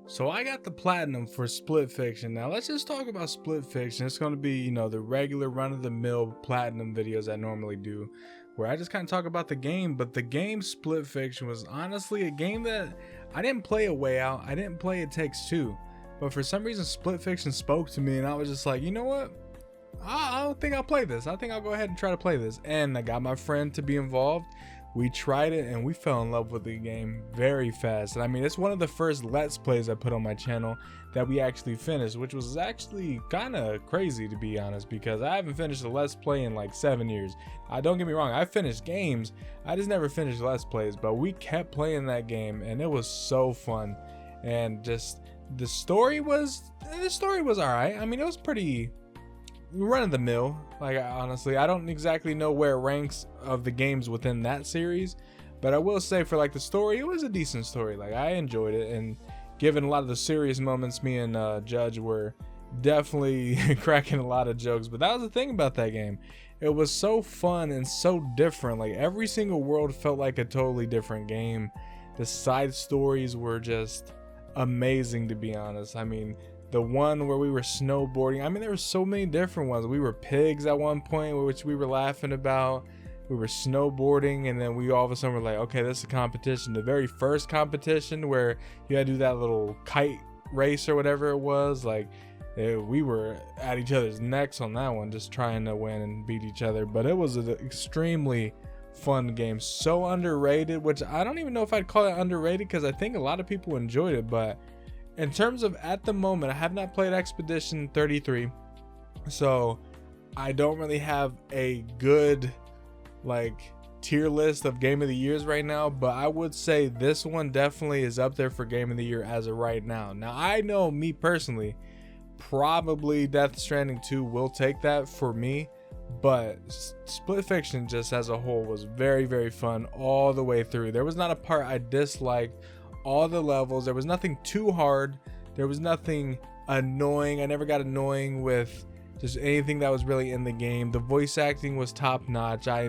So I got the platinum for Split Fiction. Now let's just talk about Split Fiction. It's going to be, the regular run-of-the-mill platinum videos I normally do, where I just kind of talk about the game. But the game Split Fiction was honestly a game that I didn't play A Way Out. I didn't play It Takes Two. But for some reason, Split Fiction spoke to me, and I was just like, you know what? I don't think I'll play this. I think I'll go ahead and try to play this. And I got my friend to be involved. We tried it and we fell in love with the game very fast. And I mean, it's one of the first Let's Plays I put on my channel that we actually finished, which was actually kind of crazy, to be honest, because I haven't finished a Let's Play in like 7 years. Don't get me wrong, I finished games, I just never finished Let's Plays, but we kept playing that game and it was so fun. And just the story was all right. I mean, it was pretty run of the mill. Like, honestly, I don't exactly know where it ranks of the games within that series, but I will say for like the story, it was a decent story. Like, I enjoyed it, and given a lot of the serious moments, me and Judge were definitely cracking a lot of jokes. But that was the thing about that game, it was so fun and so different. Like, every single world felt like a totally different game. The side stories were just amazing, to be honest. I mean, the one where we were snowboarding, I mean, there were so many different ones. We were pigs at one point, which we were laughing about. We were snowboarding, and then we all of a sudden were like, okay, this is a competition. The very first competition where you had to do that little kite race or whatever it was, like, we were at each other's necks on that one, just trying to win and beat each other. But it was an extremely fun game, so underrated, which I don't even know if I'd call it underrated, because I think a lot of people enjoyed it. But in terms of at the moment, I have not played Expedition 33, so I don't really have a good like tier list of game of the years right now, but I would say this one definitely is up there for game of the year as of right now. Now, I know me personally, probably Death Stranding 2 will take that for me, but Split Fiction just as a whole was very, very fun all the way through. There was not a part I disliked. All the levels, there was nothing too hard, there was nothing annoying. I never got annoying with just anything that was really in the game. The voice acting was top notch. I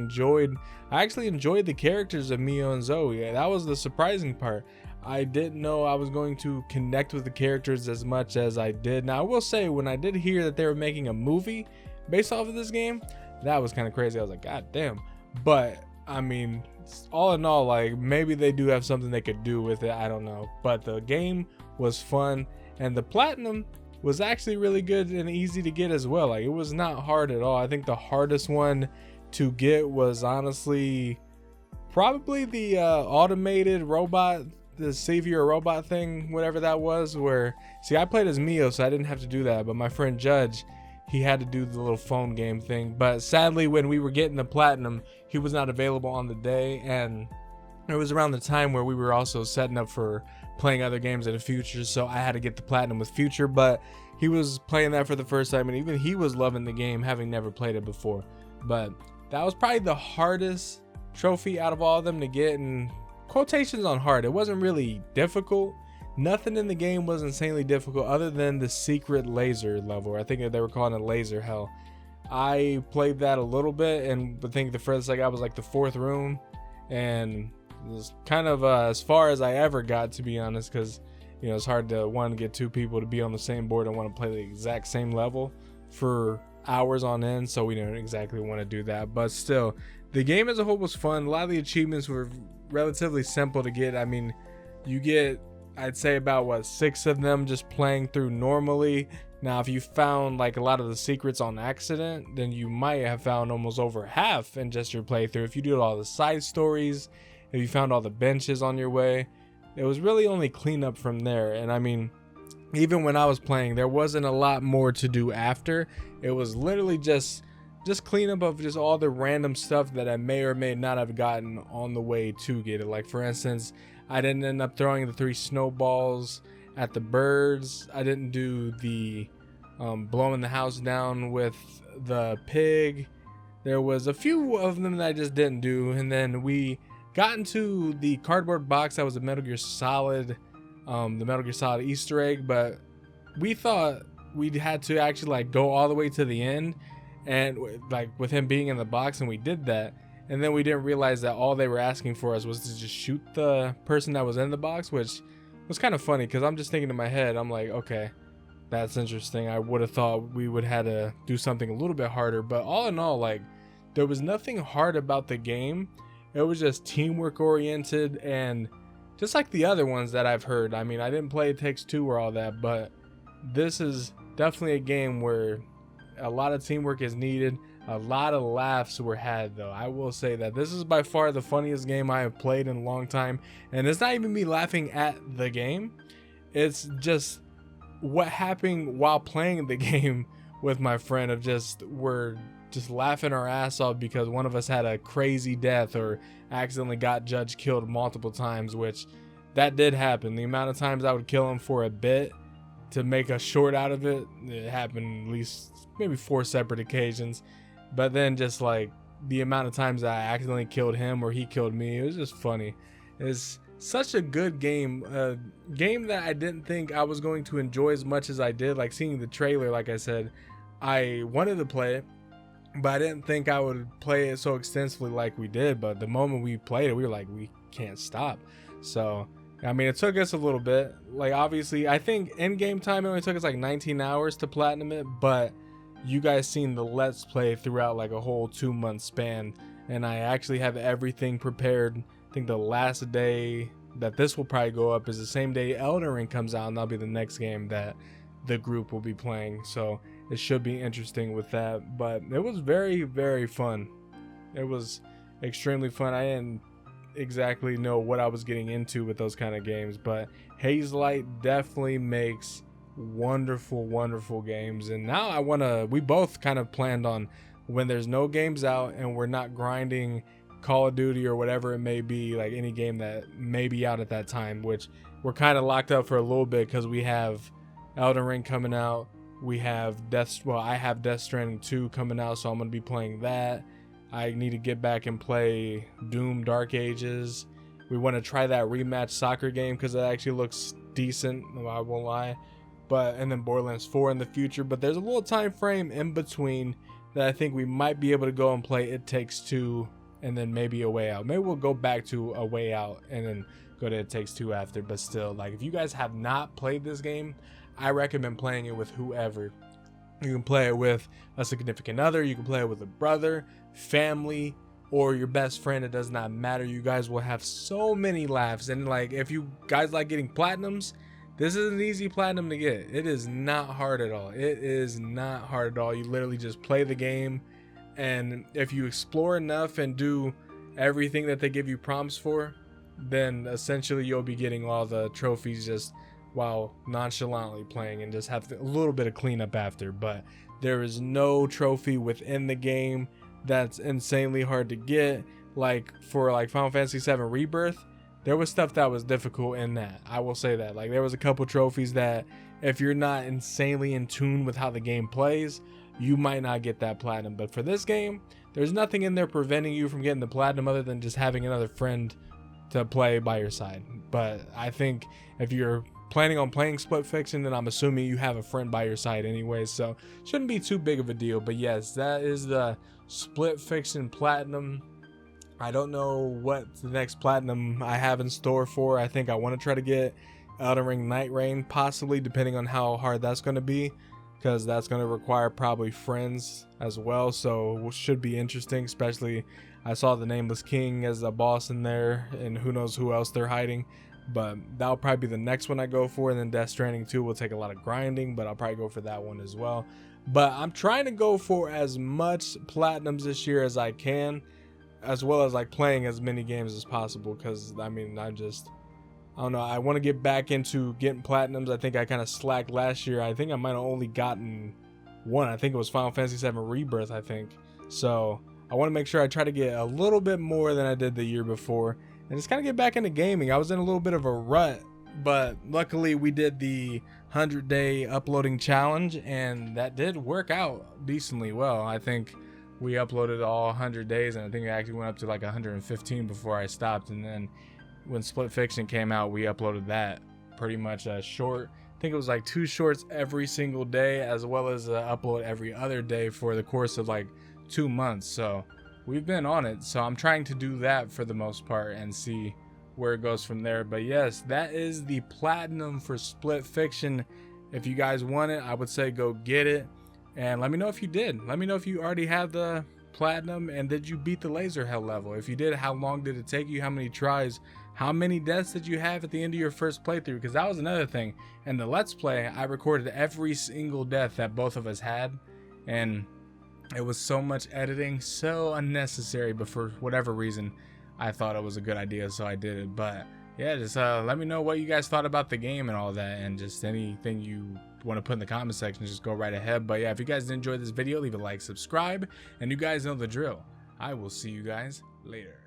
actually enjoyed the characters of Mio and Zoe. That was the surprising part. I didn't know I was going to connect with the characters as much as I did. Now, I will say, when I did hear that they were making a movie based off of this game, that was kind of crazy. I was like, God damn. But I mean, all in all, like, maybe they do have something they could do with it, I don't know. But the game was fun, and the platinum was actually really good and easy to get as well. Like, it was not hard at all. I think the hardest one to get was honestly probably the automated robot, the savior robot thing, whatever that was. Where, see, I played as Mio, so I didn't have to do that, but my friend Judge, he had to do the little phone game thing. But sadly, when we were getting the platinum, he was not available on the day, and it was around the time where we were also setting up for playing other games in the future, so I had to get the platinum with Future. But he was playing that for the first time, and even he was loving the game, having never played it before. But that was probably the hardest trophy out of all of them to get, and quotations on hard. It wasn't really difficult. Nothing in the game was insanely difficult other than the secret laser level. I think they were calling it laser hell. I played that a little bit, and I think the furthest I got was like the 4th room, and it was kind of as far as I ever got, to be honest, because it's hard to get 2 people to be on the same board and want to play the exact same level for hours on end, so we didn't exactly want to do that. But still, the game as a whole was fun. A lot of the achievements were relatively simple to get. I mean, you get, I'd say, about 6 of them just playing through normally. Now, if you found like a lot of the secrets on accident, then you might have found almost over half in just your playthrough. If you did all the side stories, if you found all the benches on your way, it was really only cleanup from there. And I mean, even when I was playing, there wasn't a lot more to do after. It was literally just cleanup of just all the random stuff that I may or may not have gotten on the way to get it. Like, for instance, I didn't end up throwing the 3 snowballs at the birds. I didn't do the blowing the house down with the pig. There was a few of them that I just didn't do. And then we got into the cardboard box that was a Metal Gear Solid, the Metal Gear Solid Easter egg. But we thought we had to actually like go all the way to the end, and like with him being in the box, and we did that. And then we didn't realize that all they were asking for us was to just shoot the person that was in the box, which was kind of funny because I'm just thinking in my head, I'm like, okay, that's interesting. I would have thought we would have to do something a little bit harder, but all in all, like, there was nothing hard about the game. It was just teamwork oriented, and just like the other ones that I've heard. I mean, I didn't play It Takes Two or all that, but this is definitely a game where a lot of teamwork is needed. A lot of laughs were had, though. I will say that this is by far the funniest game I have played in a long time, and it's not even me laughing at the game. It's just what happened while playing the game with my friend, of just we're just laughing our ass off because one of us had a crazy death or accidentally got Judge killed multiple times, which that did happen. The amount of times I would kill him for a bit to make a short out of it, it happened at least maybe 4 separate occasions. But then just like the amount of times I accidentally killed him or he killed me, it was just funny. It's such a good game, a game that I didn't think I was going to enjoy as much as I did. Like, seeing the trailer, like I said, I wanted to play it, but I didn't think I would play it so extensively like we did. But the moment we played it, we were like, we can't stop. So I mean, it took us a little bit. Like, obviously, I think in game time it only took us like 19 hours to platinum it, but you guys seen the Let's Play throughout like a whole 2-month span, and I actually have everything prepared. I think the last day that this will probably go up is the same day Elden Ring comes out, and that'll be the next game that the group will be playing. So it should be interesting with that. But it was very, very fun. It was extremely fun. I didn't exactly know what I was getting into with those kind of games, but Hazelight definitely makes wonderful games. And now we both kind of planned on, when there's no games out and we're not grinding Call of Duty or whatever it may be, like any game that may be out at that time, which we're kind of locked up for a little bit because we have Elden Ring coming out, we have I have Death Stranding 2 coming out, so I'm going to be playing that. I need to get back and play Doom Dark Ages. We want to try that rematch soccer game because it actually looks decent, I won't lie. And then Borderlands 4 in the future. But there's a little time frame in between that I think we might be able to go and play It Takes Two and then maybe A Way Out. Maybe we'll go back to A Way Out and then go to It Takes Two after. But still, like, if you guys have not played this game, I recommend playing it with whoever. You can play it with a significant other, you can play it with a brother, family, or your best friend. It does not matter. You guys will have so many laughs. And like, if you guys like getting platinums, this is an easy platinum to get. It is not hard at all. It is not hard at all. You literally just play the game, and if you explore enough and do everything that they give you prompts for, then essentially you'll be getting all the trophies just while nonchalantly playing, and just have a little bit of cleanup after. But there is no trophy within the game that's insanely hard to get. Like for like Final Fantasy VII Rebirth, there was stuff that was difficult in that. I will say that. Like, there was a couple trophies that if you're not insanely in tune with how the game plays, you might not get that platinum. But for this game, there's nothing in there preventing you from getting the platinum other than just having another friend to play by your side. But I think if you're planning on playing Split Fiction, then I'm assuming you have a friend by your side anyway, so shouldn't be too big of a deal. But yes, that is the Split Fiction Platinum. I don't know what the next platinum I have in store for. I think I want to try to get Elden Ring Night Rain, possibly, depending on how hard that's going to be, because that's going to require probably friends as well, so it should be interesting. Especially, I saw the Nameless King as a boss in there, and who knows who else they're hiding. But that'll probably be the next one I go for. And then Death Stranding 2 will take a lot of grinding, but I'll probably go for that one as well. But I'm trying to go for as much platinums this year as I can, as well as like playing as many games as possible, because I mean, I don't know, I want to get back into getting platinums. I think I kind of slacked last year. I think I might have only gotten one. I think it was Final Fantasy VII Rebirth, I think. So I want to make sure I try to get a little bit more than I did the year before, and just kind of get back into gaming. I was in a little bit of a rut, but luckily we did the 100-day uploading challenge, and that did work out decently well. I think we uploaded all 100 days, and I think it actually went up to like 115 before I stopped. And then when Split Fiction came out, we uploaded that pretty much a short. I think it was like 2 shorts every single day, as well as upload every other day for the course of like 2 months. So we've been on it. So I'm trying to do that for the most part and see where it goes from there. But yes, that is the platinum for Split Fiction. If you guys want it, I would say go get it, and let me know if you did. Let me know if you already have the platinum, and did you beat the laser hell level? If you did, how long did it take you? How many tries? How many deaths did you have at the end of your first playthrough? Because that was another thing. In the Let's Play, I recorded every single death that both of us had, and it was so much editing, so unnecessary, but for whatever reason, I thought it was a good idea, so I did it. But yeah, just let me know what you guys thought about the game and all that, and just anything you want to put in the comment section, just go right ahead. But yeah, if you guys did enjoy this video, leave a like, subscribe, and you guys know the drill. I will see you guys later.